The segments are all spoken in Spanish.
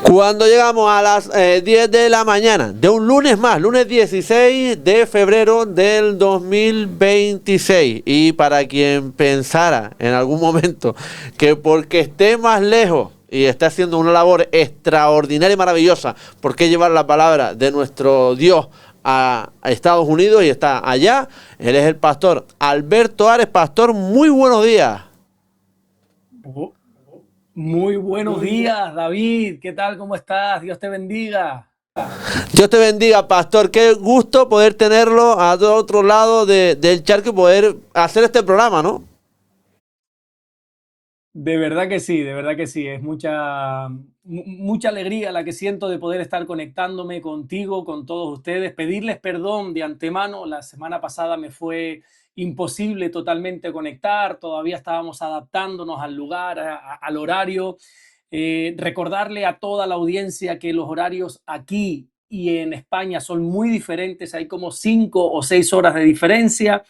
Cuando llegamos a las 10 de la mañana de un lunes más, lunes 16 de febrero del 2026. Y para quien pensara en algún momento que porque esté más lejos y está haciendo una labor extraordinaria y maravillosa, ¿por qué llevar la palabra de nuestro Dios a Estados Unidos y está allá? Él es el pastor Alberto Ares. Pastor, muy buenos días. Muy buenos días, David. ¿Qué tal? ¿Cómo estás? Dios te bendiga. Dios te bendiga, pastor. Qué gusto poder tenerlo a otro lado del charco y poder hacer este programa, ¿no? De verdad que sí, de verdad que sí. Es mucha alegría la que siento de poder estar conectándome contigo, con todos ustedes. Pedirles perdón de antemano. La semana pasada me fue imposible totalmente conectar. Todavía estábamos adaptándonos al lugar, al horario. Recordarle a toda la audiencia que los horarios aquí y en España son muy diferentes. Hay como 5 o 6 horas de diferencia.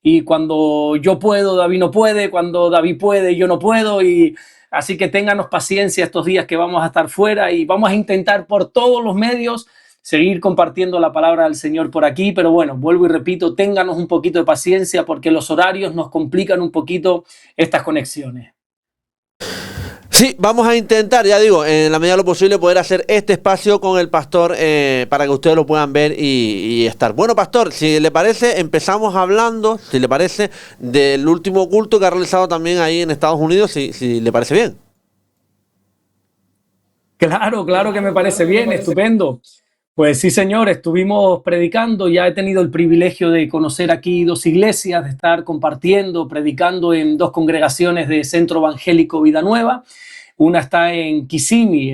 Y cuando yo puedo, David no puede, cuando David puede, yo no puedo, y así que ténganos paciencia estos días que vamos a estar fuera y vamos a intentar por todos los medios seguir compartiendo la palabra del Señor por aquí, pero bueno, vuelvo y repito, ténganos un poquito de paciencia porque los horarios nos complican un poquito estas conexiones. Sí, vamos a intentar, ya digo, en la medida de lo posible poder hacer este espacio con el pastor para que ustedes lo puedan ver y estar. Bueno, pastor, si le parece, empezamos hablando, si le parece, del último culto que ha realizado también ahí en Estados Unidos, si le parece bien. Claro que me parece bien, estupendo. Pues sí, señor, estuvimos predicando, ya he tenido el privilegio de conocer aquí 2 iglesias, de estar compartiendo, predicando en 2 congregaciones de Centro Evangélico Vida Nueva. Una está en Kissimmee,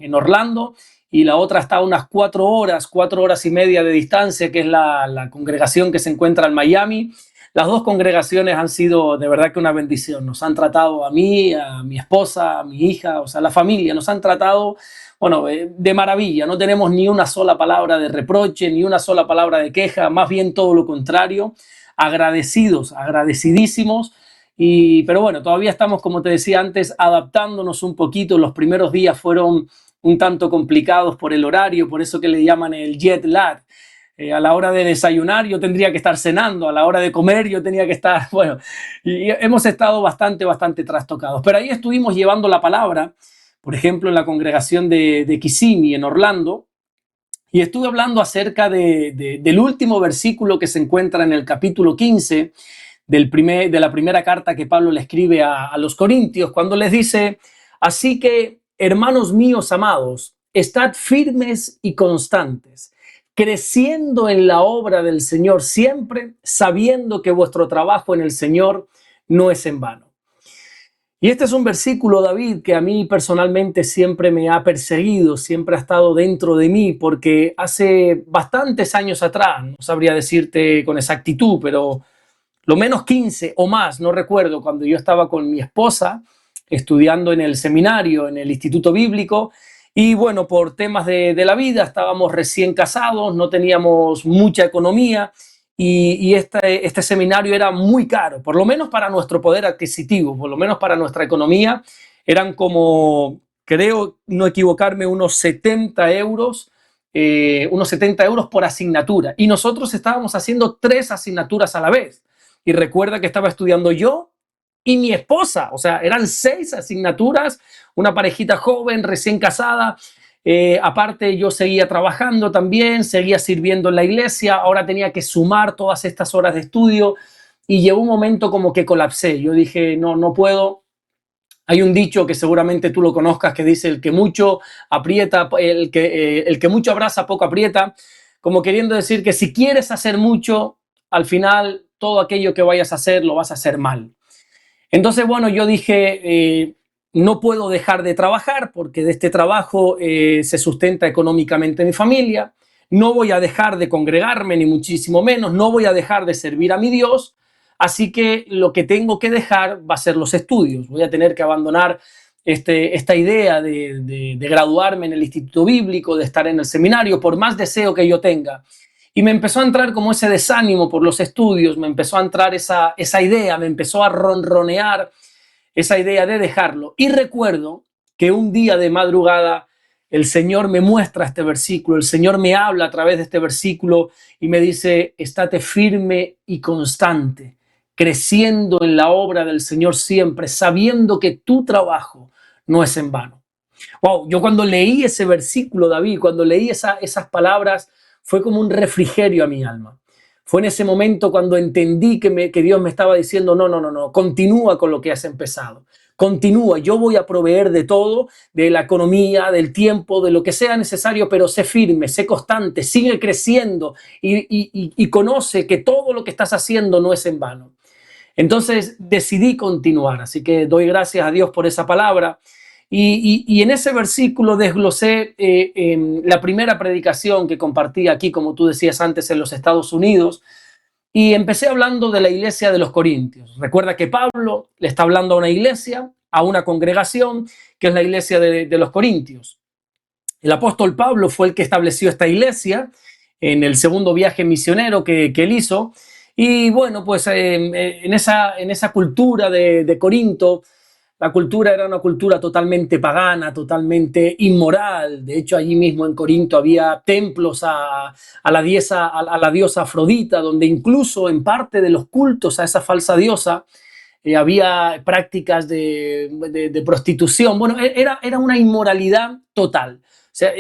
en Orlando, y la otra está a unas 4 horas y media de distancia, que es la congregación que se encuentra en Miami. Las 2 congregaciones han sido de verdad que una bendición. Nos han tratado a mí, a mi esposa, a mi hija, o sea, la familia, nos han tratado, bueno, de maravilla. No tenemos ni una sola palabra de reproche, ni una sola palabra de queja, más bien todo lo contrario. Agradecidos, agradecidísimos. Pero bueno, todavía estamos, como te decía antes, adaptándonos un poquito. Los primeros días fueron un tanto complicados por el horario, por eso que le llaman el jet lag. A la hora de desayunar yo tendría que estar cenando, a la hora de comer yo tenía que estar, bueno, y hemos estado bastante trastocados. Pero ahí estuvimos llevando la palabra, por ejemplo, en la congregación de Kissimmee, en Orlando, y estuve hablando acerca del último versículo que se encuentra en el capítulo 15 de la primera carta que Pablo le escribe a los Corintios, cuando les dice: así que, hermanos míos amados, estad firmes y constantes, creciendo en la obra del Señor siempre, sabiendo que vuestro trabajo en el Señor no es en vano. Y este es un versículo, David, que a mí personalmente siempre me ha perseguido, siempre ha estado dentro de mí, porque hace bastantes años atrás, no sabría decirte con exactitud, pero lo menos 15 o más, no recuerdo, cuando yo estaba con mi esposa estudiando en el seminario, en el Instituto Bíblico, y bueno, por temas de la vida, estábamos recién casados, no teníamos mucha economía, y este seminario era muy caro, por lo menos para nuestro poder adquisitivo, por lo menos para nuestra economía, eran como, creo no equivocarme, unos 70 euros, unos 70 euros por asignatura, y nosotros estábamos haciendo 3 asignaturas a la vez. Y recuerda que estaba estudiando yo y mi esposa, o sea, eran 6 asignaturas, una parejita joven, recién casada. Aparte yo seguía trabajando también, seguía sirviendo en la iglesia, ahora tenía que sumar todas estas horas de estudio y llegó un momento como que colapsé. Yo dije, no puedo. Hay un dicho que seguramente tú lo conozcas que dice: el que mucho aprieta, el que mucho abraza, poco aprieta, como queriendo decir que si quieres hacer mucho, al final todo aquello que vayas a hacer lo vas a hacer mal. Entonces, bueno, yo dije, no puedo dejar de trabajar porque de este trabajo se sustenta económicamente mi familia, no voy a dejar de congregarme, ni muchísimo menos, no voy a dejar de servir a mi Dios, así que lo que tengo que dejar va a ser los estudios. Voy a tener que abandonar esta idea de graduarme en el Instituto Bíblico, de estar en el seminario, por más deseo que yo tenga. Y me empezó a entrar como ese desánimo por los estudios, me empezó a entrar esa idea, me empezó a ronronear esa idea de dejarlo. Y recuerdo que un día de madrugada el Señor me muestra este versículo, el Señor me habla a través de este versículo y me dice, estate firme y constante, creciendo en la obra del Señor siempre, sabiendo que tu trabajo no es en vano. Wow, yo cuando leí ese versículo, David, cuando leí esas palabras, fue como un refrigerio a mi alma. Fue en ese momento cuando entendí que Dios me estaba diciendo, no, continúa con lo que has empezado. Continúa, yo voy a proveer de todo, de la economía, del tiempo, de lo que sea necesario, pero sé firme, sé constante, sigue creciendo y conoce que todo lo que estás haciendo no es en vano. Entonces decidí continuar, así que doy gracias a Dios por esa palabra. Y en ese versículo desglosé la primera predicación que compartí aquí, como tú decías antes, en los Estados Unidos, y empecé hablando de la iglesia de los Corintios. Recuerda que Pablo le está hablando a una iglesia, a una congregación, que es la iglesia de los Corintios. El apóstol Pablo fue el que estableció esta iglesia en el segundo viaje misionero que él hizo. Y bueno, pues en esa cultura de Corinto, la cultura era una cultura totalmente pagana, totalmente inmoral. De hecho, allí mismo en Corinto había templos a la diosa Afrodita, donde incluso en parte de los cultos a esa falsa diosa había prácticas de prostitución. Bueno, era una inmoralidad total. O sea,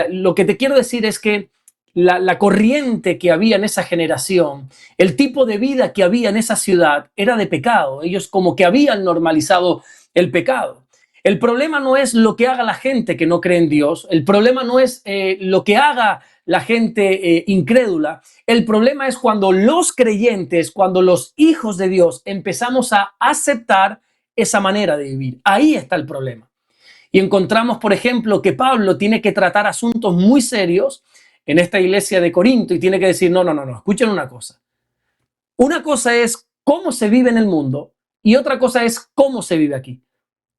lo que te quiero decir es que la corriente que había en esa generación, el tipo de vida que había en esa ciudad era de pecado. Ellos como que habían normalizado el pecado. El problema no es lo que haga la gente que no cree en Dios, el problema no es lo que haga la gente incrédula, el problema es cuando los creyentes, cuando los hijos de Dios empezamos a aceptar esa manera de vivir. Ahí está el problema. Y encontramos, por ejemplo, que Pablo tiene que tratar asuntos muy serios en esta iglesia de Corinto y tiene que decir, no, escuchen una cosa. Una cosa es cómo se vive en el mundo y otra cosa es cómo se vive aquí.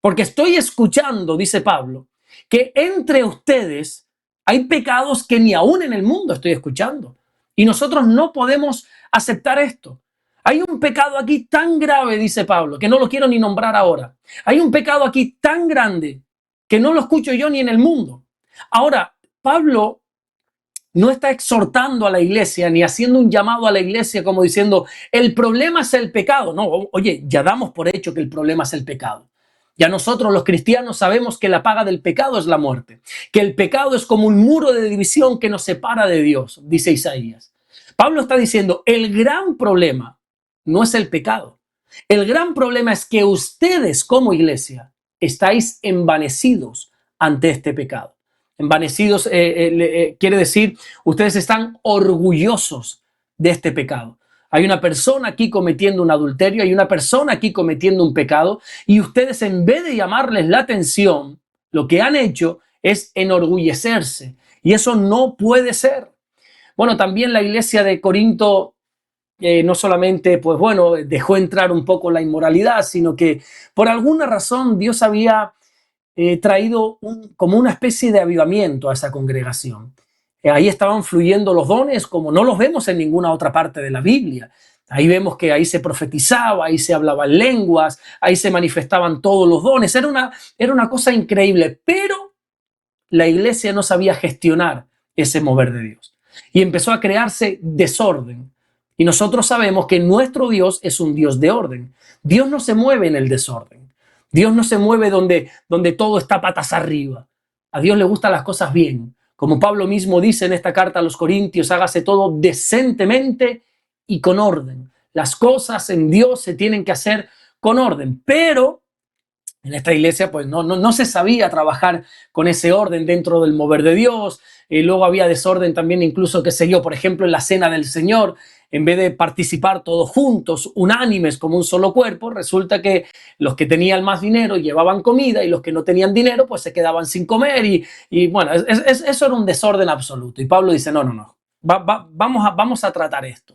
Porque estoy escuchando, dice Pablo, que entre ustedes hay pecados que ni aún en el mundo estoy escuchando. Y nosotros no podemos aceptar esto. Hay un pecado aquí tan grave, dice Pablo, que no lo quiero ni nombrar ahora. Hay un pecado aquí tan grande que no lo escucho yo ni en el mundo. Ahora, Pablo no está exhortando a la iglesia ni haciendo un llamado a la iglesia como diciendo, el problema es el pecado. No, oye, ya damos por hecho que el problema es el pecado. Ya nosotros los cristianos sabemos que la paga del pecado es la muerte, que el pecado es como un muro de división que nos separa de Dios, dice Isaías. Pablo está diciendo, el gran problema no es el pecado. El gran problema es que ustedes como iglesia estáis envanecidos ante este pecado. Envanecidos quiere decir, ustedes están orgullosos de este pecado. Hay una persona aquí cometiendo un adulterio, hay una persona aquí cometiendo un pecado y ustedes en vez de llamarles la atención, lo que han hecho es enorgullecerse y eso no puede ser. Bueno, también la iglesia de Corinto no solamente, pues bueno, dejó entrar un poco la inmoralidad, sino que por alguna razón Dios había traído como una especie de avivamiento a esa congregación. Ahí estaban fluyendo los dones como no los vemos en ninguna otra parte de la Biblia. Ahí vemos que ahí se profetizaba, ahí se hablaba en lenguas, ahí se manifestaban todos los dones. Era una cosa increíble, pero la iglesia no sabía gestionar ese mover de Dios. Y empezó a crearse desorden. Y nosotros sabemos que nuestro Dios es un Dios de orden. Dios no se mueve en el desorden. Dios no se mueve donde todo está patas arriba. A Dios le gustan las cosas bien. Como Pablo mismo dice en esta carta a los Corintios, hágase todo decentemente y con orden. Las cosas en Dios se tienen que hacer con orden, pero en esta iglesia pues no se sabía trabajar con ese orden dentro del mover de Dios. Luego había desorden también incluso, qué sé yo, por ejemplo en la cena del Señor, en vez de participar todos juntos, unánimes como un solo cuerpo, resulta que los que tenían más dinero llevaban comida y los que no tenían dinero pues se quedaban sin comer y bueno, eso era un desorden absoluto. Y Pablo dice, no, vamos a tratar esto.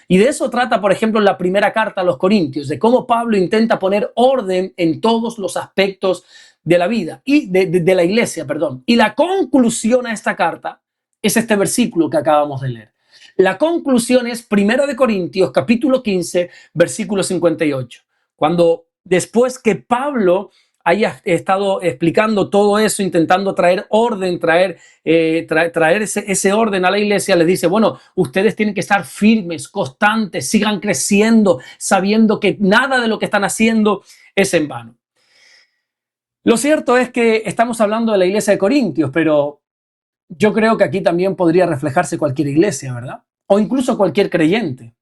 Y de eso trata, por ejemplo, la primera carta a los Corintios, de cómo Pablo intenta poner orden en todos los aspectos de la vida y de la iglesia, perdón. Y la conclusión a esta carta es este versículo que acabamos de leer. La conclusión es 1 Corintios, capítulo 15, versículo 58. Cuando después que Pablo haya estado explicando todo eso, intentando traer orden, traer ese orden a la iglesia, les dice, bueno, ustedes tienen que estar firmes, constantes, sigan creciendo, sabiendo que nada de lo que están haciendo es en vano. Lo cierto es que estamos hablando de la iglesia de Corintios, pero yo creo que aquí también podría reflejarse cualquier iglesia, ¿verdad? O incluso cualquier creyente.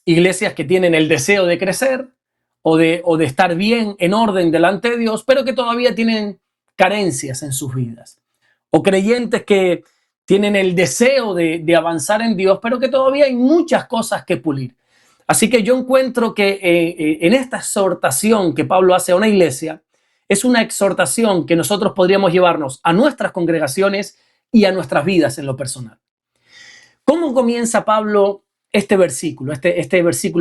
Iglesias que tienen el deseo de crecer o de estar bien, en orden delante de Dios, pero que todavía tienen carencias en sus vidas. O creyentes que tienen el deseo de avanzar en Dios, pero que todavía hay muchas cosas que pulir. Así que yo encuentro que en esta exhortación que Pablo hace a una iglesia, es una exhortación que nosotros podríamos llevarnos a nuestras congregaciones y a nuestras vidas en lo personal. ¿Cómo comienza Pablo este versículo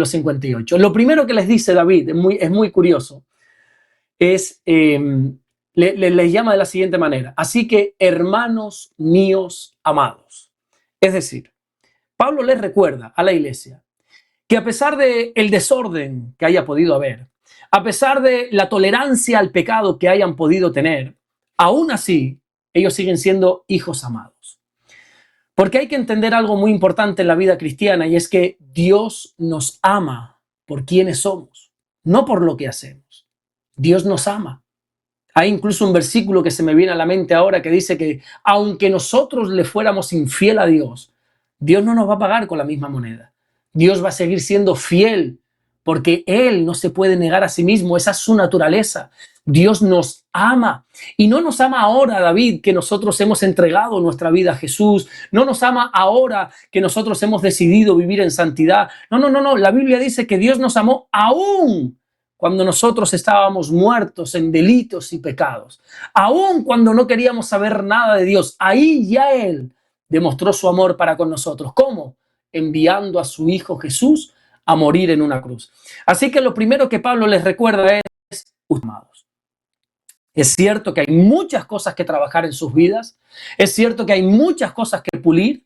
58? Lo primero que les dice David, es muy curioso, es, les llama de la siguiente manera: así que, hermanos míos amados. Es decir, Pablo les recuerda a la iglesia que a pesar del desorden que haya podido haber, a pesar de la tolerancia al pecado que hayan podido tener, aún así, ellos siguen siendo hijos amados. Porque hay que entender algo muy importante en la vida cristiana, y es que Dios nos ama por quienes somos, no por lo que hacemos. Dios nos ama. Hay incluso un versículo que se me viene a la mente ahora que dice que aunque nosotros le fuéramos infiel a Dios, Dios no nos va a pagar con la misma moneda. Dios va a seguir siendo fiel porque Él no se puede negar a sí mismo. Esa es su naturaleza. Dios nos ama y no nos ama ahora, David, que nosotros hemos entregado nuestra vida a Jesús. No nos ama ahora que nosotros hemos decidido vivir en santidad. No. La Biblia dice que Dios nos amó aún cuando nosotros estábamos muertos en delitos y pecados. Aún cuando no queríamos saber nada de Dios, ahí ya Él demostró su amor para con nosotros. ¿Cómo? Enviando a su Hijo Jesús a morir en una cruz. Así que lo primero que Pablo les recuerda es, amados. Es cierto que hay muchas cosas que trabajar en sus vidas, es cierto que hay muchas cosas que pulir,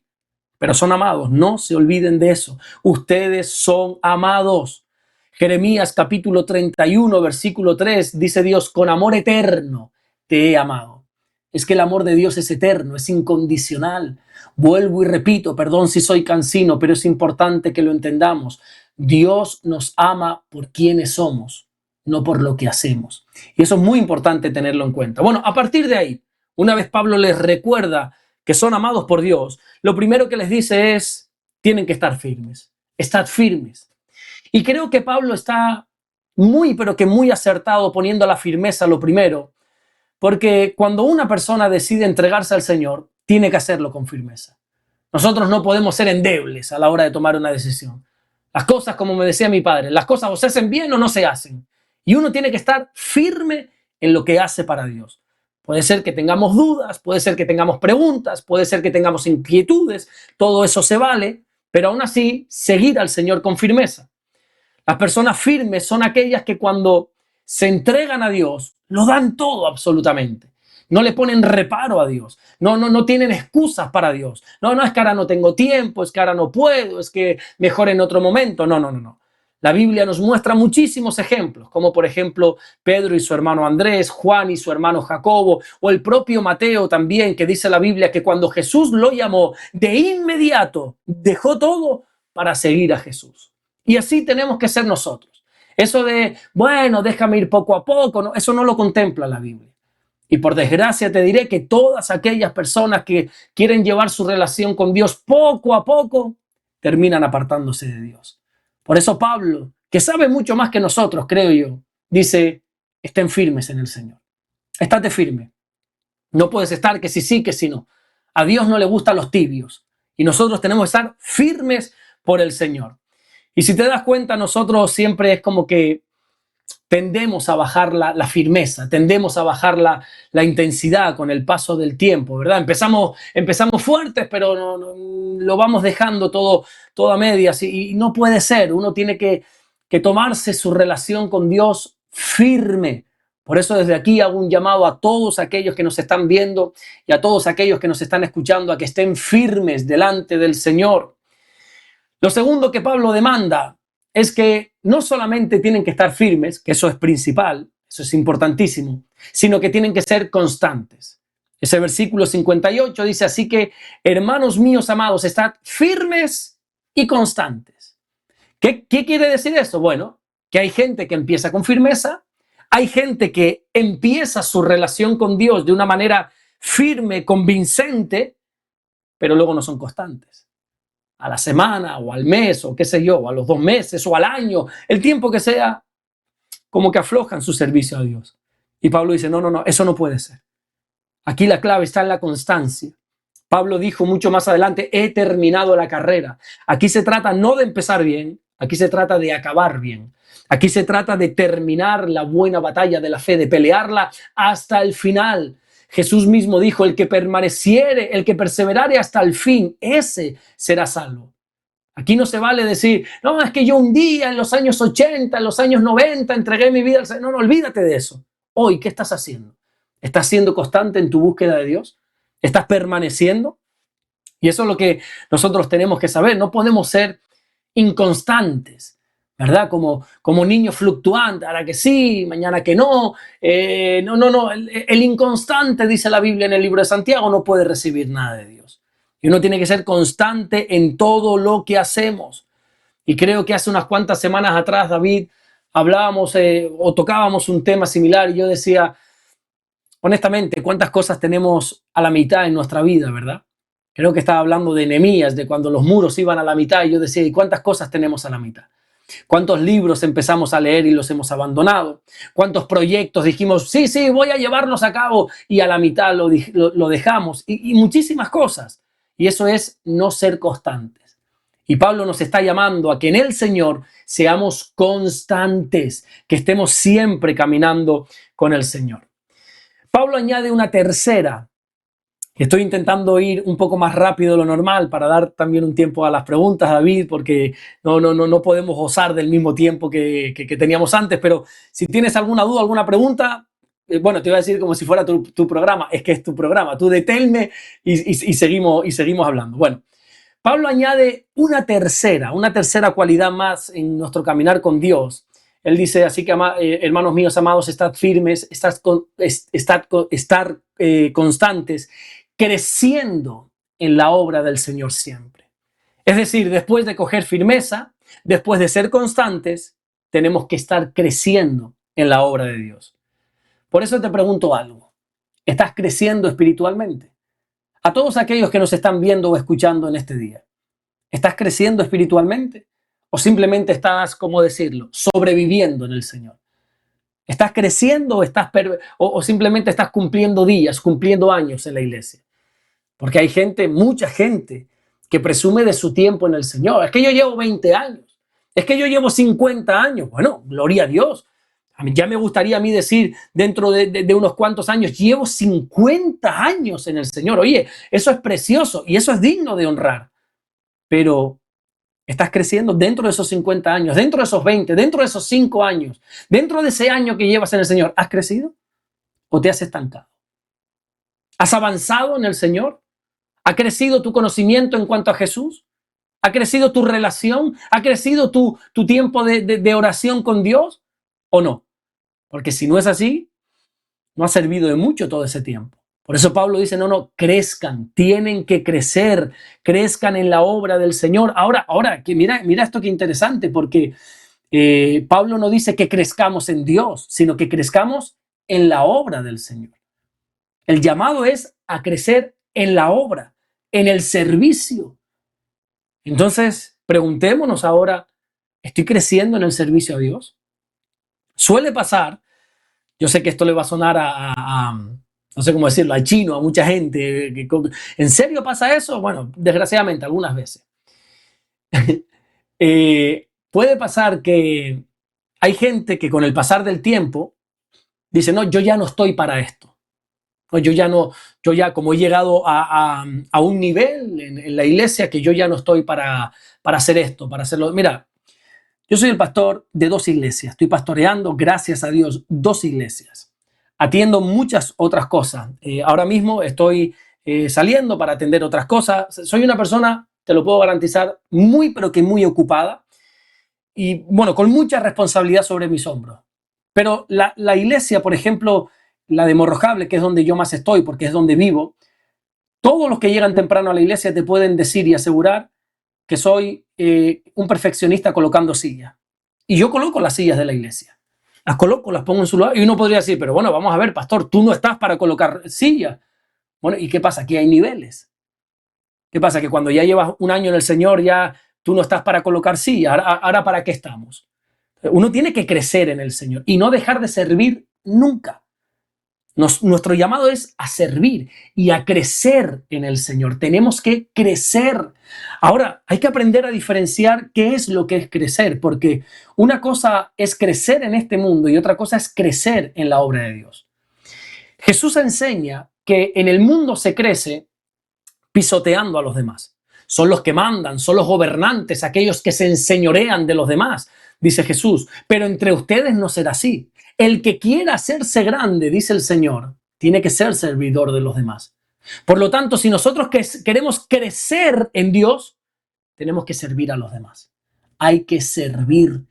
pero son amados, no se olviden de eso. Ustedes son amados. Jeremías capítulo 31, versículo 3, dice Dios, con amor eterno te he amado. Es que el amor de Dios es eterno, es incondicional. Vuelvo y repito, perdón si soy cansino, pero es importante que lo entendamos. Dios nos ama por quienes somos, no por lo que hacemos. Y eso es muy importante tenerlo en cuenta. Bueno, a partir de ahí, una vez Pablo les recuerda que son amados por Dios, lo primero que les dice es, tienen que estar firmes. Estad firmes. Y creo que Pablo está muy, pero que muy acertado poniendo la firmeza lo primero, porque cuando una persona decide entregarse al Señor, tiene que hacerlo con firmeza. Nosotros no podemos ser endebles a la hora de tomar una decisión. Las cosas, como me decía mi padre, las cosas o se hacen bien o no se hacen. Y uno tiene que estar firme en lo que hace para Dios. Puede ser que tengamos dudas, puede ser que tengamos preguntas, puede ser que tengamos inquietudes, todo eso se vale, pero aún así seguir al Señor con firmeza. Las personas firmes son aquellas que cuando se entregan a Dios, lo dan todo absolutamente. No le ponen reparo a Dios. No tienen excusas para Dios. No es que ahora no tengo tiempo, es que ahora no puedo, es que mejor en otro momento. No. La Biblia nos muestra muchísimos ejemplos, como por ejemplo Pedro y su hermano Andrés, Juan y su hermano Jacobo, o el propio Mateo también, que dice la Biblia que cuando Jesús lo llamó, de inmediato dejó todo para seguir a Jesús. Y así tenemos que ser nosotros. Eso de, bueno, déjame ir poco a poco, no, eso no lo contempla la Biblia. Y por desgracia te diré que todas aquellas personas que quieren llevar su relación con Dios poco a poco, terminan apartándose de Dios. Por eso Pablo, que sabe mucho más que nosotros, creo yo, dice, estén firmes en el Señor. Estate firme. No puedes estar que sí, que sí no. A Dios no le gustan los tibios. Y nosotros tenemos que estar firmes por el Señor. Y si te das cuenta, nosotros siempre es como que tendemos a bajar la firmeza, tendemos a bajar la intensidad con el paso del tiempo, ¿verdad? Empezamos fuertes, pero lo vamos dejando todo a medias y no puede ser. Uno tiene que tomarse su relación con Dios firme. Por eso desde aquí hago un llamado a todos aquellos que nos están viendo y a todos aquellos que nos están escuchando a que estén firmes delante del Señor. Lo segundo que Pablo demanda es que no solamente tienen que estar firmes, que eso es principal, eso es importantísimo, sino que tienen que ser constantes. Ese versículo 58 dice, así que, hermanos míos amados, estad firmes y constantes. ¿Qué quiere decir eso? Bueno, que hay gente que empieza con firmeza, hay gente que empieza su relación con Dios de una manera firme, convincente, pero luego no son constantes. A la semana o al mes o qué sé yo, o a los 2 meses o al año, el tiempo que sea, como que aflojan su servicio a Dios. Y Pablo dice, no, eso no puede ser. Aquí la clave está en la constancia. Pablo dijo mucho más adelante, he terminado la carrera. Aquí se trata no de empezar bien, aquí se trata de acabar bien. Aquí se trata de terminar la buena batalla de la fe, de pelearla hasta el final. Jesús mismo dijo, el que permaneciere, el que perseverare hasta el fin, ese será salvo. Aquí no se vale decir, no, es que yo un día en los años 80, en los años 90 entregué mi vida al Señor. No, olvídate de eso. Hoy, ¿qué estás haciendo? ¿Estás siendo constante en tu búsqueda de Dios? ¿Estás permaneciendo? Y eso es lo que nosotros tenemos que saber. No podemos ser inconstantes, ¿verdad? Como niños fluctuantes, ahora que sí, mañana que no. No. El inconstante, dice la Biblia en el libro de Santiago, no puede recibir nada de Dios. Y uno tiene que ser constante en todo lo que hacemos. Y creo que hace unas cuantas semanas atrás, David, hablábamos o tocábamos un tema similar y yo decía, honestamente, ¿cuántas cosas tenemos a la mitad en nuestra vida, verdad? Creo que estaba hablando de Nehemías, de cuando los muros iban a la mitad y yo decía, ¿y cuántas cosas tenemos a la mitad? ¿Cuántos libros empezamos a leer y los hemos abandonado? ¿Cuántos proyectos dijimos, sí, voy a llevarlos a cabo y a la mitad lo dejamos? Y muchísimas cosas. Y eso es no ser constantes. Y Pablo nos está llamando a que en el Señor seamos constantes, que estemos siempre caminando con el Señor. Pablo añade una tercera. Estoy intentando ir un poco más rápido de lo normal para dar también un tiempo a las preguntas, David, porque no podemos gozar del mismo tiempo que teníamos antes, pero si tienes alguna duda, alguna pregunta, bueno, te iba a decir como si fuera tu programa, es que es tu programa, tú deténme y seguimos hablando. Bueno, Pablo añade una tercera cualidad más en nuestro caminar con Dios. Él dice, así que hermanos míos amados, estad firmes, estar constantes, creciendo en la obra del Señor siempre. Es decir, después de coger firmeza, después de ser constantes, tenemos que estar creciendo en la obra de Dios. Por eso te pregunto algo. ¿Estás creciendo espiritualmente? A todos aquellos que nos están viendo o escuchando en este día, ¿estás creciendo espiritualmente? ¿O simplemente estás, ¿cómo decirlo?, sobreviviendo en el Señor? ¿Estás creciendo o simplemente estás cumpliendo días, cumpliendo años en la iglesia? Porque hay gente, mucha gente, que presume de su tiempo en el Señor. Es que yo llevo 20 años. Es que yo llevo 50 años. Bueno, gloria a Dios. A mí ya me gustaría a mí decir dentro de unos cuantos años, llevo 50 años en el Señor. Oye, eso es precioso y eso es digno de honrar. Pero estás creciendo dentro de esos 50 años, dentro de esos 20, dentro de esos 5 años, dentro de ese año que llevas en el Señor. ¿Has crecido o te has estancado? ¿Has avanzado en el Señor? ¿Ha crecido tu conocimiento en cuanto a Jesús? ¿Ha crecido tu relación? ¿Ha crecido tu tiempo de oración con Dios o no? Porque si no es así, no ha servido de mucho todo ese tiempo. Por eso Pablo dice, no, crezcan, tienen que crecer, crezcan en la obra del Señor. Ahora, que mira esto que interesante, porque Pablo no dice que crezcamos en Dios, sino que crezcamos en la obra del Señor. El llamado es a crecer en la obra, en el servicio. Entonces, preguntémonos ahora, ¿estoy creciendo en el servicio a Dios? Suele pasar, yo sé que esto le va a sonar no sé cómo decirlo, al chino, a mucha gente. ¿En serio pasa eso? Bueno, desgraciadamente, algunas veces. Puede pasar que hay gente que con el pasar del tiempo dice, no, yo ya no estoy para esto. No, yo ya como he llegado a un nivel en la iglesia que yo ya no estoy para hacer esto, para hacerlo. Mira, yo soy el pastor de 2 iglesias. Estoy pastoreando, gracias a Dios, 2 iglesias. Atiendo muchas otras cosas. Ahora mismo estoy saliendo para atender otras cosas. Soy una persona, te lo puedo garantizar, muy pero que muy ocupada. y bueno, con mucha responsabilidad sobre mis hombros. Pero la iglesia, por ejemplo, la de Morrojable, que es donde yo más estoy, porque es donde vivo, todos los que llegan temprano a la iglesia te pueden decir y asegurar que soy un perfeccionista colocando sillas. Y yo coloco las sillas de la iglesia. Las coloco, las pongo en su lugar. Y uno podría decir, pero bueno, vamos a ver, pastor, tú no estás para colocar sillas. Bueno, ¿y qué pasa? Aquí hay niveles. ¿Qué pasa? Que cuando ya llevas un año en el Señor, ya tú no estás para colocar sillas. Ahora ¿para qué estamos? Uno tiene que crecer en el Señor y no dejar de servir nunca. Nuestro llamado es a servir y a crecer en el Señor. Tenemos que crecer. Ahora, hay que aprender a diferenciar qué es lo que es crecer, porque una cosa es crecer en este mundo y otra cosa es crecer en la obra de Dios. Jesús enseña que en el mundo se crece pisoteando a los demás. Son los que mandan, son los gobernantes, aquellos que se enseñorean de los demás, dice Jesús. Pero entre ustedes no será así. El que quiera hacerse grande, dice el Señor, tiene que ser servidor de los demás. Por lo tanto, si nosotros queremos crecer en Dios, tenemos que servir a los demás. Hay que servir.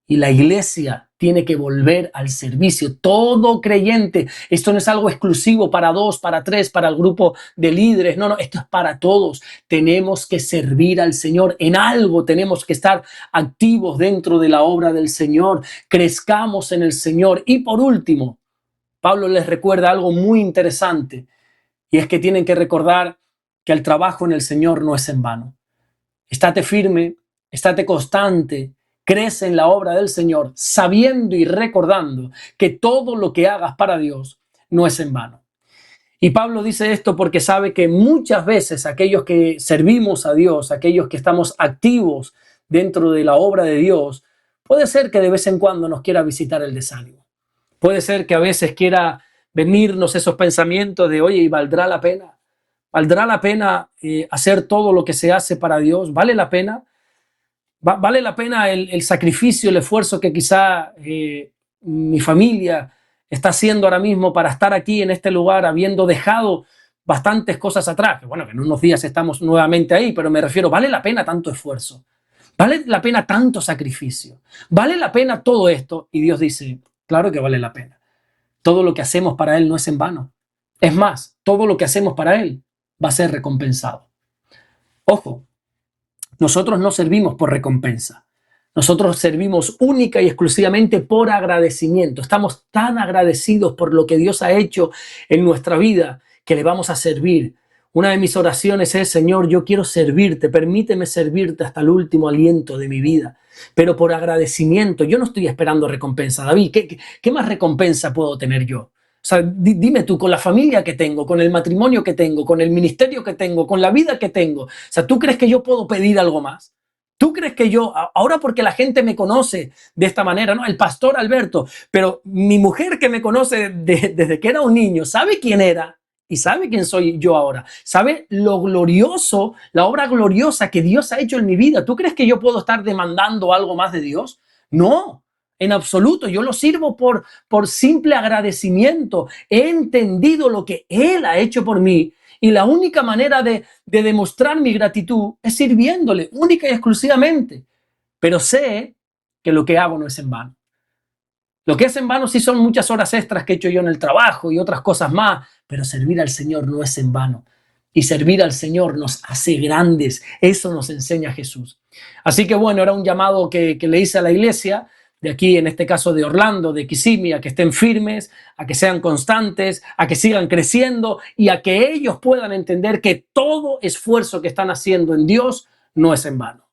Y la iglesia tiene que volver al servicio. Todo creyente. Esto no es algo exclusivo para 2, para 3, para el grupo de líderes. No, esto es para todos. Tenemos que servir al Señor. En algo tenemos que estar activos dentro de la obra del Señor. Crezcamos en el Señor. Y por último, Pablo les recuerda algo muy interesante. Y es que tienen que recordar que el trabajo en el Señor no es en vano. Estate firme, estate constante. Crece en la obra del Señor, sabiendo y recordando que todo lo que hagas para Dios no es en vano. Y Pablo dice esto porque sabe que muchas veces aquellos que servimos a Dios, aquellos que estamos activos dentro de la obra de Dios, puede ser que de vez en cuando nos quiera visitar el desánimo. Puede ser que a veces quiera venirnos esos pensamientos de, oye, ¿y valdrá la pena? ¿Valdrá la pena hacer todo lo que se hace para Dios? ¿Vale la pena? ¿Vale la pena el sacrificio, el esfuerzo que quizá mi familia está haciendo ahora mismo para estar aquí en este lugar, habiendo dejado bastantes cosas atrás? Que bueno, que en unos días estamos nuevamente ahí, pero me refiero, ¿vale la pena tanto esfuerzo? ¿Vale la pena tanto sacrificio? ¿Vale la pena todo esto? Y Dios dice, claro que vale la pena. Todo lo que hacemos para Él no es en vano. Es más, todo lo que hacemos para Él va a ser recompensado. Ojo. Nosotros no servimos por recompensa. Nosotros servimos única y exclusivamente por agradecimiento. Estamos tan agradecidos por lo que Dios ha hecho en nuestra vida que le vamos a servir. Una de mis oraciones es, Señor, yo quiero servirte, permíteme servirte hasta el último aliento de mi vida. Pero por agradecimiento, yo no estoy esperando recompensa. David, ¿qué más recompensa puedo tener yo? O sea, dime tú, con la familia que tengo, con el matrimonio que tengo, con el ministerio que tengo, con la vida que tengo. O sea, ¿tú crees que yo puedo pedir algo más? ¿Tú crees que yo, ahora porque la gente me conoce de esta manera, ¿no? El pastor Alberto, pero mi mujer que me conoce desde que era un niño, sabe quién era y sabe quién soy yo ahora. Sabe lo glorioso, la obra gloriosa que Dios ha hecho en mi vida. ¿Tú crees que yo puedo estar demandando algo más de Dios? No. En absoluto, yo lo sirvo por simple agradecimiento. He entendido lo que Él ha hecho por mí y la única manera de demostrar mi gratitud es sirviéndole, única y exclusivamente. Pero sé que lo que hago no es en vano. Lo que es en vano sí son muchas horas extras que he hecho yo en el trabajo y otras cosas más, pero servir al Señor no es en vano. Y servir al Señor nos hace grandes. Eso nos enseña Jesús. Así que bueno, era un llamado que le hice a la iglesia de aquí, en este caso de Orlando, de Kissimmee, a que estén firmes, a que sean constantes, a que sigan creciendo y a que ellos puedan entender que todo esfuerzo que están haciendo en Dios no es en vano.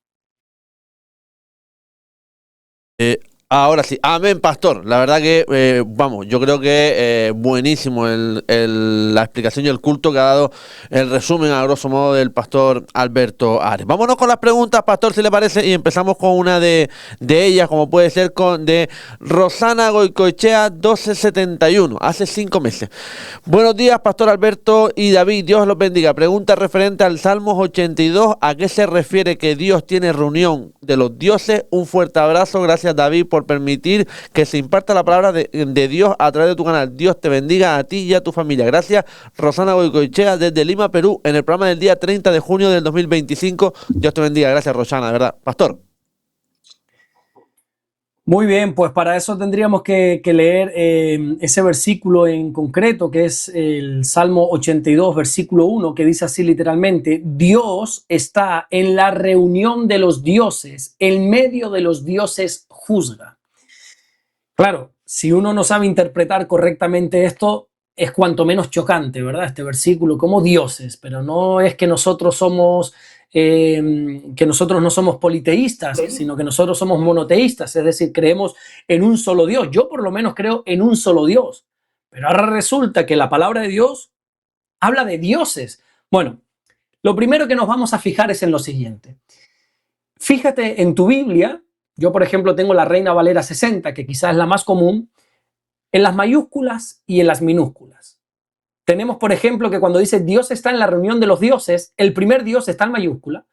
Ahora sí, amén, pastor. La verdad que, vamos, yo creo que buenísimo la explicación y el culto que ha dado, el resumen a grosso modo del pastor Alberto Ares. Vámonos con las preguntas, pastor, si le parece, y empezamos con una de ellas, como puede ser de Rosana Goicoechea 1271, hace 5 meses. Buenos días, pastor Alberto y David, Dios los bendiga. Pregunta referente al Salmos 82, ¿a qué se refiere que Dios tiene reunión de los dioses? Un fuerte abrazo, gracias David por permitir que se imparta la palabra de Dios a través de tu canal. Dios te bendiga a ti y a tu familia. Gracias, Rosana Goicoechea, desde Lima, Perú, en el programa del día 30 de junio del 2025. Dios te bendiga. Gracias, Rosana, de verdad. Pastor. Muy bien, pues para eso tendríamos que leer ese versículo en concreto, que es el Salmo 82, versículo 1, que dice así literalmente: Dios está en la reunión de los dioses, en medio de los dioses juzga. Claro, si uno no sabe interpretar correctamente esto, es cuanto menos chocante, ¿verdad? Este versículo como dioses, pero no es que nosotros no somos politeístas, sino que nosotros somos monoteístas, es decir, creemos en un solo Dios. Yo por lo menos creo en un solo Dios, pero ahora resulta que la palabra de Dios habla de dioses. Bueno, lo primero que nos vamos a fijar es en lo siguiente. Fíjate en tu Biblia. Yo, por ejemplo, tengo la Reina Valera 60, que quizás es la más común, en las mayúsculas y en las minúsculas. Tenemos, por ejemplo, que cuando dice Dios está en la reunión de los dioses, el primer Dios está en mayúscula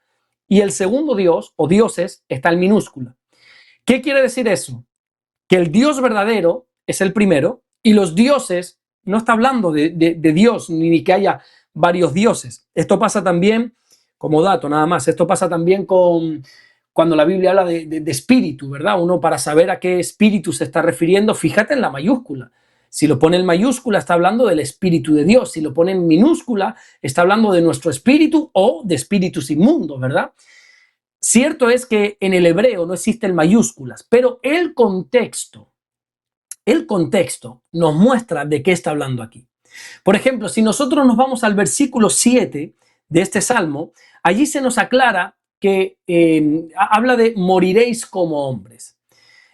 y el segundo Dios o dioses está en minúscula. ¿Qué quiere decir eso? Que el Dios verdadero es el primero y los dioses, no está hablando de Dios ni que haya varios dioses. Esto pasa también, como dato nada más, esto pasa también cuando la Biblia habla de espíritu, ¿verdad? Uno, para saber a qué espíritu se está refiriendo, fíjate en la mayúscula. Si lo pone en mayúscula, está hablando del espíritu de Dios. Si lo pone en minúscula, está hablando de nuestro espíritu o de espíritus inmundos, ¿verdad? Cierto es que en el hebreo no existen mayúsculas, pero el contexto nos muestra de qué está hablando aquí. Por ejemplo, si nosotros nos vamos al versículo 7 de este salmo, allí se nos aclara que habla de moriréis como hombres.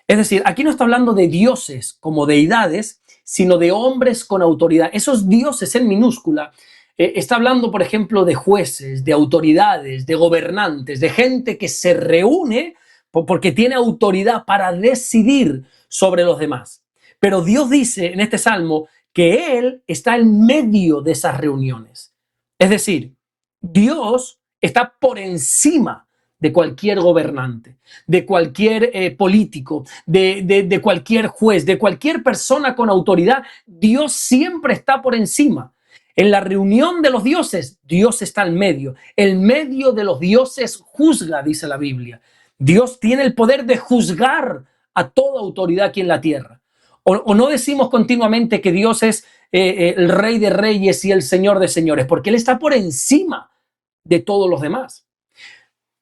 Es decir, aquí no está hablando de dioses como deidades, sino de hombres con autoridad. Esos dioses en minúscula está hablando, por ejemplo, de jueces, de autoridades, de gobernantes, de gente que se reúne porque tiene autoridad para decidir sobre los demás. Pero Dios dice en este salmo que Él está en medio de esas reuniones. Es decir, Dios está por encima de cualquier gobernante, de cualquier político, de cualquier juez, de cualquier persona con autoridad. Dios siempre está por encima. En la reunión de los dioses, Dios está en medio de los dioses juzga, dice la Biblia. Dios tiene el poder de juzgar a toda autoridad aquí en la tierra. O no decimos continuamente que Dios es el Rey de Reyes y el Señor de Señores, porque Él está por encima de todos los demás.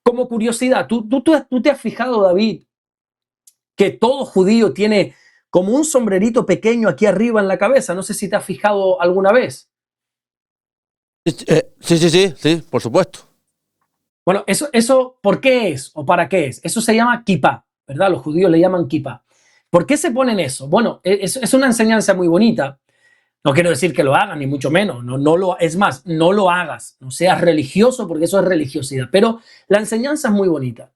Como curiosidad, ¿tú te has fijado, David, que todo judío tiene como un sombrerito pequeño aquí arriba en la cabeza? No sé si te has fijado alguna vez. Sí, por supuesto. Bueno, eso ¿por qué es o para qué es? Eso se llama kipá, ¿verdad? Los judíos le llaman kipá. ¿Por qué se ponen eso? Bueno, es una enseñanza muy bonita. No quiero decir que lo hagan, ni mucho menos. Es más, no lo hagas. No seas religioso, porque eso es religiosidad. Pero la enseñanza es muy bonita.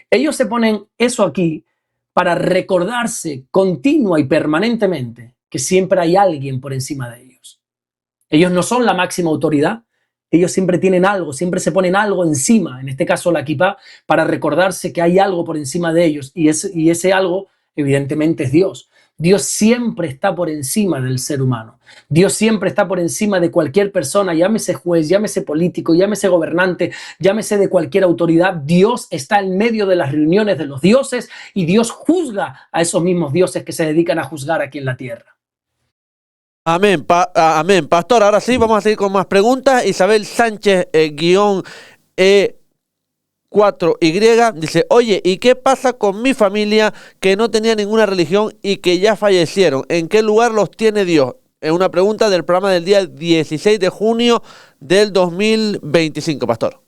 Ellos se ponen eso aquí para recordarse continua y permanentemente que siempre hay alguien por encima de ellos. Ellos no son la máxima autoridad. Ellos siempre tienen algo, siempre se ponen algo encima, en este caso la kipá, para recordarse que hay algo por encima de ellos. Y ese algo, evidentemente, es Dios. Dios siempre está por encima del ser humano. Dios siempre está por encima de cualquier persona, llámese juez, llámese político, llámese gobernante, llámese de cualquier autoridad. Dios está en medio de las reuniones de los dioses y Dios juzga a esos mismos dioses que se dedican a juzgar aquí en la tierra. Amén, amén. Pastor, ahora sí, vamos a seguir con más preguntas. Isabel Sánchez, guión E4Y, dice: oye, ¿y qué pasa con mi familia que no tenía ninguna religión y que ya fallecieron? ¿En qué lugar los tiene Dios? Es una pregunta del programa del día 16 de junio del 2025, pastor.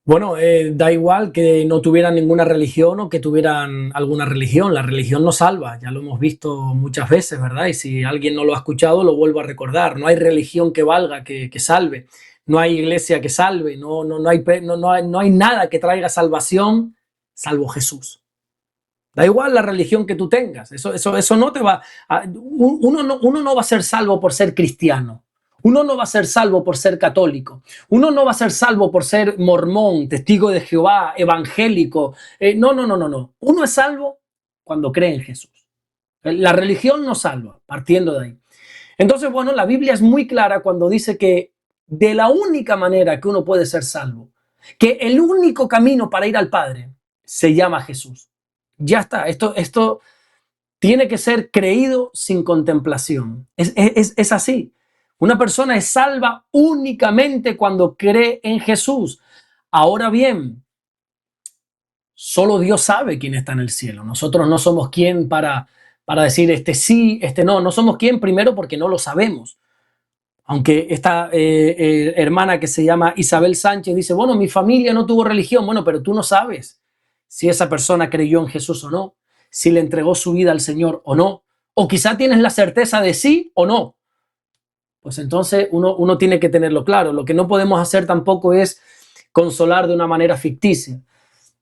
Bueno, da igual que no tuvieran ninguna religión o que tuvieran alguna religión. La religión no salva, ya lo hemos visto muchas veces, ¿verdad? Y si alguien no lo ha escuchado, lo vuelvo a recordar. No hay religión que valga, que salve. No hay iglesia que salve. No hay nada que traiga salvación salvo Jesús. Da igual la religión que tú tengas. Eso no te va uno no va a ser salvo por ser cristiano. Uno no va a ser salvo por ser católico. Uno no va a ser salvo por ser mormón, testigo de Jehová, evangélico. No. Uno es salvo cuando cree en Jesús. La religión no salva, partiendo de ahí. Entonces, bueno, la Biblia es muy clara cuando dice que de la única manera que uno puede ser salvo, que el único camino para ir al Padre se llama Jesús. Ya está, esto tiene que ser creído sin contemplación. Es así. Una persona es salva únicamente cuando cree en Jesús. Ahora bien, solo Dios sabe quién está en el cielo. Nosotros no somos quien para decir este sí, este no. No somos quien primero porque no lo sabemos. Aunque esta hermana que se llama Isabel Sánchez dice, bueno, mi familia no tuvo religión. Bueno, pero tú no sabes si esa persona creyó en Jesús o no, si le entregó su vida al Señor o no, o quizá tienes la certeza de sí o no. Pues entonces uno tiene que tenerlo claro. Lo que no podemos hacer tampoco es consolar de una manera ficticia.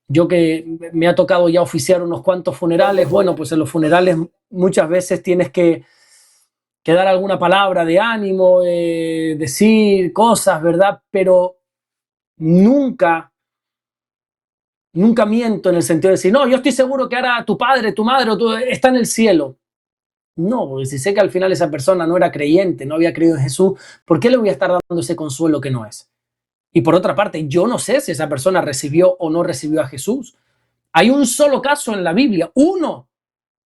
Yo que me ha tocado ya oficiar unos cuantos funerales, bueno, pues en los funerales muchas veces tienes que dar alguna palabra de ánimo, decir cosas, ¿verdad? Pero nunca miento en el sentido de decir, no, yo estoy seguro que ahora tu padre, tu madre está en el cielo. No, porque si sé que al final esa persona no era creyente, no había creído en Jesús, ¿por qué le voy a estar dando ese consuelo que no es? Y por otra parte, yo no sé si esa persona recibió o no recibió a Jesús. Hay un solo caso en la Biblia, uno,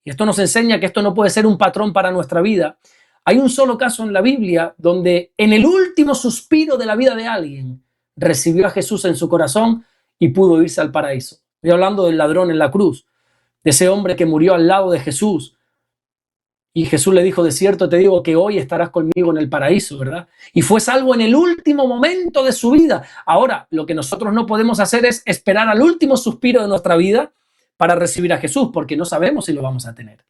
y esto nos enseña que esto no puede ser un patrón para nuestra vida. Hay un solo caso en la Biblia donde en el último suspiro de la vida de alguien recibió a Jesús en su corazón y pudo irse al paraíso. Estoy hablando del ladrón en la cruz, de ese hombre que murió al lado de Jesús. Y Jesús le dijo, de cierto te digo que hoy estarás conmigo en el paraíso, ¿verdad? Y fue salvo en el último momento de su vida. Ahora, lo que nosotros no podemos hacer es esperar al último suspiro de nuestra vida para recibir a Jesús, porque no sabemos si lo vamos a tener.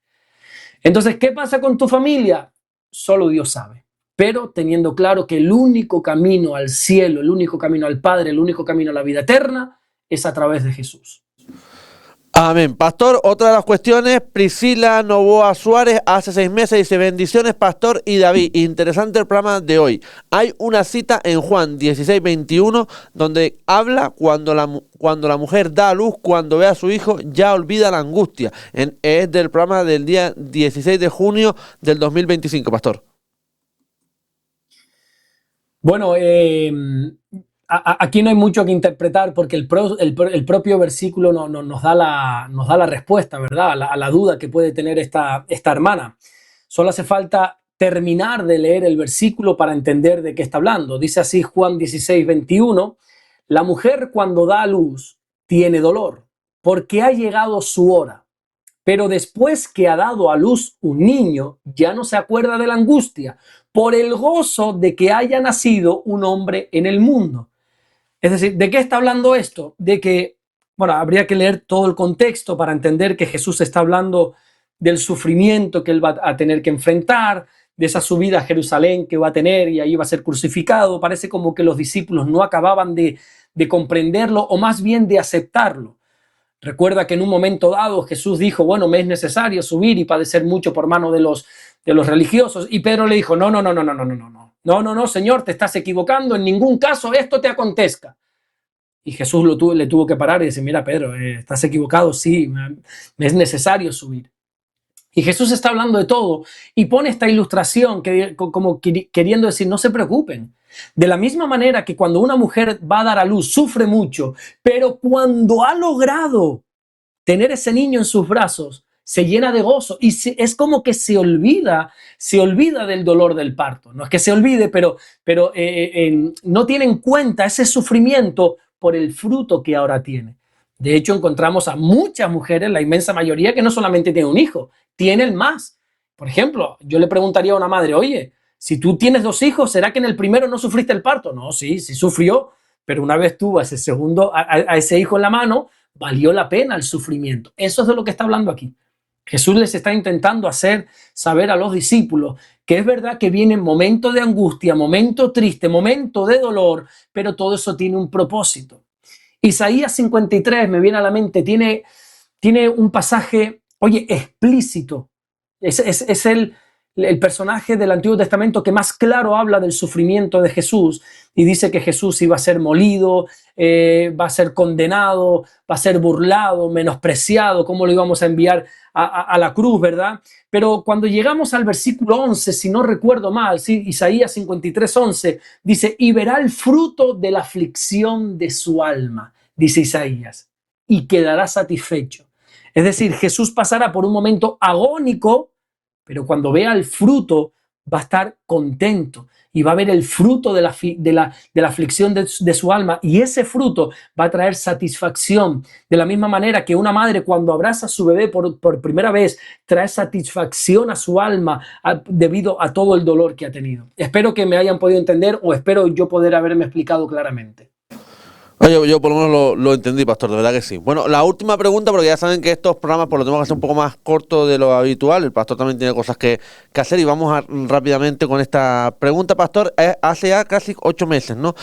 Entonces, ¿qué pasa con tu familia? Solo Dios sabe. Pero teniendo claro que el único camino al cielo, el único camino al Padre, el único camino a la vida eterna es a través de Jesús. Amén. Pastor, otra de las cuestiones, Priscila Novoa Suárez, hace 6 meses, dice, bendiciones, Pastor y David. Interesante el programa de hoy. Hay una cita en Juan 16:21 donde habla cuando la mujer da a luz, cuando ve a su hijo, ya olvida la angustia. Es del programa del día 16 de junio del 2025, Pastor. Bueno, aquí no hay mucho que interpretar porque el propio versículo nos da la respuesta, ¿verdad? A la duda que puede tener esta hermana. Solo hace falta terminar de leer el versículo para entender de qué está hablando. Dice así Juan 16:21, la mujer cuando da a luz tiene dolor porque ha llegado su hora. Pero después que ha dado a luz un niño, ya no se acuerda de la angustia por el gozo de que haya nacido un hombre en el mundo. Es decir, ¿de qué está hablando esto? De que, bueno, habría que leer todo el contexto para entender que Jesús está hablando del sufrimiento que él va a tener que enfrentar, de esa subida a Jerusalén que va a tener y ahí va a ser crucificado. Parece como que los discípulos no acababan de comprenderlo o más bien de aceptarlo. Recuerda que en un momento dado Jesús dijo, bueno, me es necesario subir y padecer mucho por mano de los religiosos. Y Pedro le dijo, no, Señor, te estás equivocando, en ningún caso esto te acontezca. Y Jesús le tuvo que parar y decir, mira, Pedro, estás equivocado, sí, me es necesario subir. Y Jesús está hablando de todo y pone esta ilustración como queriendo decir, no se preocupen. De la misma manera que cuando una mujer va a dar a luz, sufre mucho, pero cuando ha logrado tener ese niño en sus brazos, se llena de gozo y es como que se olvida del dolor del parto. No es que se olvide, pero no tiene en cuenta ese sufrimiento por el fruto que ahora tiene. De hecho, encontramos a muchas mujeres, la inmensa mayoría, que no solamente tienen un hijo, tienen más. Por ejemplo, yo le preguntaría a una madre, oye, si tú tienes 2 hijos, ¿será que en el primero no sufriste el parto? No, sí sufrió, pero una vez tuvo a ese segundo, a ese hijo en la mano, valió la pena el sufrimiento. Eso es de lo que está hablando aquí. Jesús les está intentando hacer saber a los discípulos que es verdad que viene momento de angustia, momento triste, momento de dolor, pero todo eso tiene un propósito. Isaías 53 me viene a la mente, tiene un pasaje, oye, explícito. Es el personaje del Antiguo Testamento que más claro habla del sufrimiento de Jesús y dice que Jesús iba a ser molido, va a ser condenado, va a ser burlado, menospreciado, cómo lo íbamos a enviar a la cruz, ¿verdad? Pero cuando llegamos al versículo 11, si no recuerdo mal, ¿sí? Isaías 53:11, dice, y verá el fruto de la aflicción de su alma, dice Isaías. y quedará satisfecho. Es decir, Jesús pasará por un momento agónico, pero cuando vea el fruto va a estar contento y va a ver el fruto de la aflicción de su alma, y ese fruto va a traer satisfacción. De la misma manera que una madre, cuando abraza a su bebé por primera vez, trae satisfacción a su alma debido a todo el dolor que ha tenido. Espero que me hayan podido entender, o espero yo poder haberme explicado claramente. Oye, yo por lo menos lo entendí, pastor, de verdad que sí. Bueno, la última pregunta, porque ya saben que estos programas pues, los tenemos que hacer un poco más cortos de lo habitual. El pastor también tiene cosas que hacer y vamos rápidamente con esta pregunta, pastor. Hace ya casi 8 meses, ¿no?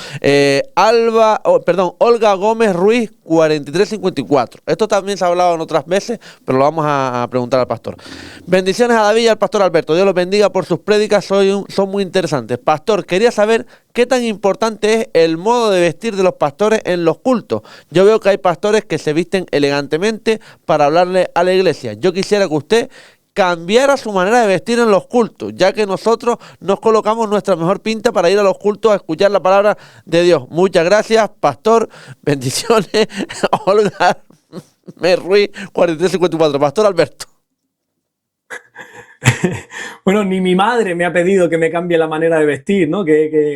Olga Gómez Ruiz, 4354. Esto también se ha hablado en otras veces, pero lo vamos a preguntar al pastor. Bendiciones a David y al pastor Alberto. Dios los bendiga por sus prédicas, son muy interesantes. Pastor, quería saber qué tan importante es el modo de vestir de los pastores en los cultos. Yo veo que hay pastores que se visten elegantemente para hablarle a la iglesia. Yo quisiera que usted cambiara su manera de vestir en los cultos, ya que nosotros nos colocamos nuestra mejor pinta para ir a los cultos a escuchar la palabra de Dios. Muchas gracias, pastor. Bendiciones. Olga Ruiz, 4354. Pastor Alberto. Bueno, ni mi madre me ha pedido que me cambie la manera de vestir, ¿no?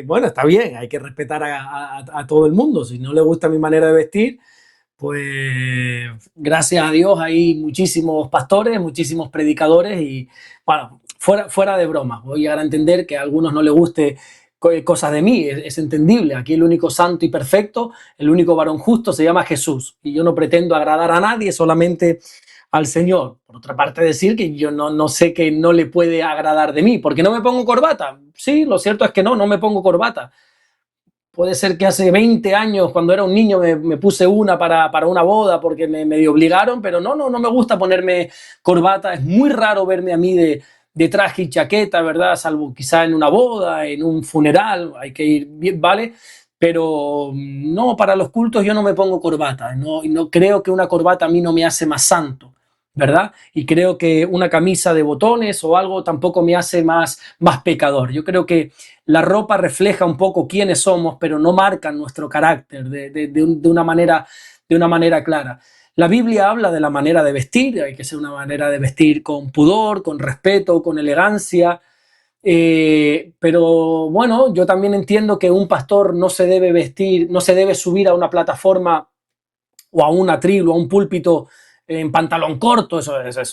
Bueno, está bien, hay que respetar a todo el mundo. Si no le gusta mi manera de vestir, pues gracias a Dios hay muchísimos pastores, muchísimos predicadores y, bueno, fuera de broma. Voy a entender que a algunos no les guste cosas de mí, es entendible. Aquí el único santo y perfecto, el único varón justo se llama Jesús. Y yo no pretendo agradar a nadie, solamente al Señor. Por otra parte, decir que yo no sé que no le puede agradar de mí. ¿Por qué no me pongo corbata? Sí, lo cierto es que no me pongo corbata. Puede ser que hace 20 años, cuando era un niño, me puse una para una boda porque me medio obligaron, pero no me gusta ponerme corbata. Es muy raro verme a mí de traje y chaqueta, ¿verdad? Salvo quizá en una boda, en un funeral, hay que ir bien, ¿vale? Pero no, para los cultos yo no me pongo corbata. No creo que una corbata a mí no me hace más santo, ¿verdad? Y creo que una camisa de botones o algo tampoco me hace más pecador. Yo creo que la ropa refleja un poco quiénes somos, pero no marca nuestro carácter de una manera clara. La Biblia habla de la manera de vestir, hay que ser una manera de vestir con pudor, con respeto, con elegancia. Pero bueno, yo también entiendo que un pastor no se debe vestir, no se debe subir a una plataforma o a un atril o a un púlpito en pantalón corto.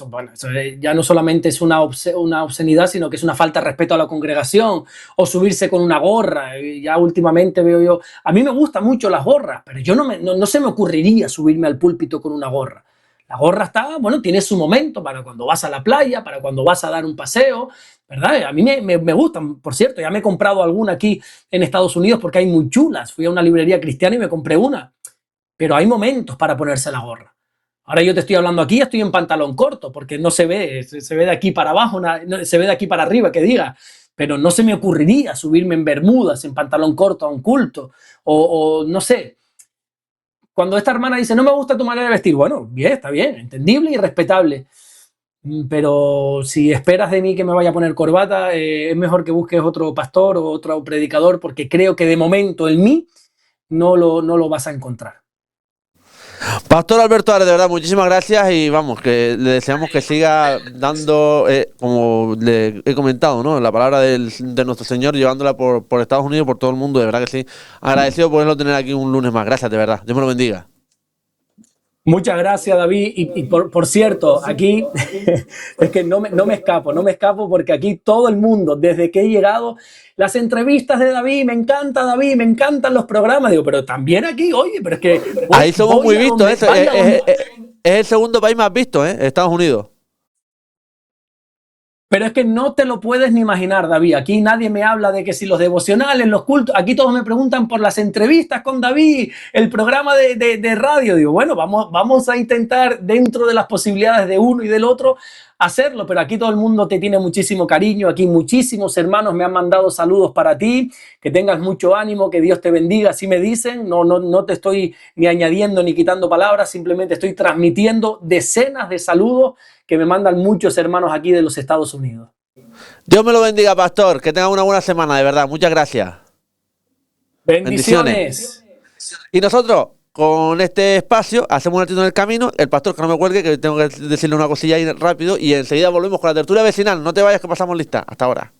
Bueno, eso ya no solamente es una obscenidad, sino que es una falta de respeto a la congregación. O subirse con una gorra. Ya últimamente veo yo, a mí me gustan mucho las gorras, pero yo no se me ocurriría subirme al púlpito con una gorra. La gorra tiene su momento para cuando vas a la playa, para cuando vas a dar un paseo, ¿verdad? A mí me gustan, por cierto, ya me he comprado alguna aquí en Estados Unidos porque hay muy chulas. Fui a una librería cristiana y me compré una. Pero hay momentos para ponerse la gorra. Ahora yo te estoy hablando aquí, estoy en pantalón corto, porque no se ve, se ve de aquí para abajo, se ve de aquí para arriba, que diga, pero no se me ocurriría subirme en bermudas, en pantalón corto a un culto, o no sé. Cuando esta hermana dice, no me gusta tu manera de vestir, bueno, bien, está bien, entendible y respetable, pero si esperas de mí que me vaya a poner corbata, es mejor que busques otro pastor o otro predicador, porque creo que de momento en mí no lo vas a encontrar. Pastor Alberto Ares, de verdad, muchísimas gracias y vamos, que le deseamos que siga dando, como le he comentado, ¿no? La palabra de nuestro Señor, llevándola por Estados Unidos, por todo el mundo, de verdad que sí. Agradecido poderlo tener aquí un lunes más. Gracias, de verdad. Dios me lo bendiga. Muchas gracias, David. Y por cierto, aquí es que no me escapo porque aquí todo el mundo, desde que he llegado, las entrevistas de David, me encantan los programas. Digo, pero también aquí, oye, pero es que... Ahí somos muy vistos, es el segundo país más visto, Estados Unidos. Pero es que no te lo puedes ni imaginar, David. Aquí nadie me habla de que si los devocionales, los cultos, aquí todos me preguntan por las entrevistas con David, el programa de radio. Digo, bueno, vamos a intentar dentro de las posibilidades de uno y del otro hacerlo, pero aquí todo el mundo te tiene muchísimo cariño, aquí muchísimos hermanos me han mandado saludos para ti, que tengas mucho ánimo, que Dios te bendiga, así me dicen, no te estoy ni añadiendo ni quitando palabras, simplemente estoy transmitiendo decenas de saludos que me mandan muchos hermanos aquí de los Estados Unidos. Dios me lo bendiga, pastor, que tenga una buena semana, de verdad, muchas gracias. Bendiciones. Y nosotros con este espacio, hacemos un ratito en el camino, el pastor que no me cuelgue, que tengo que decirle una cosilla ahí rápido, y enseguida volvemos con la tertulia vecinal. No te vayas que pasamos lista. Hasta ahora.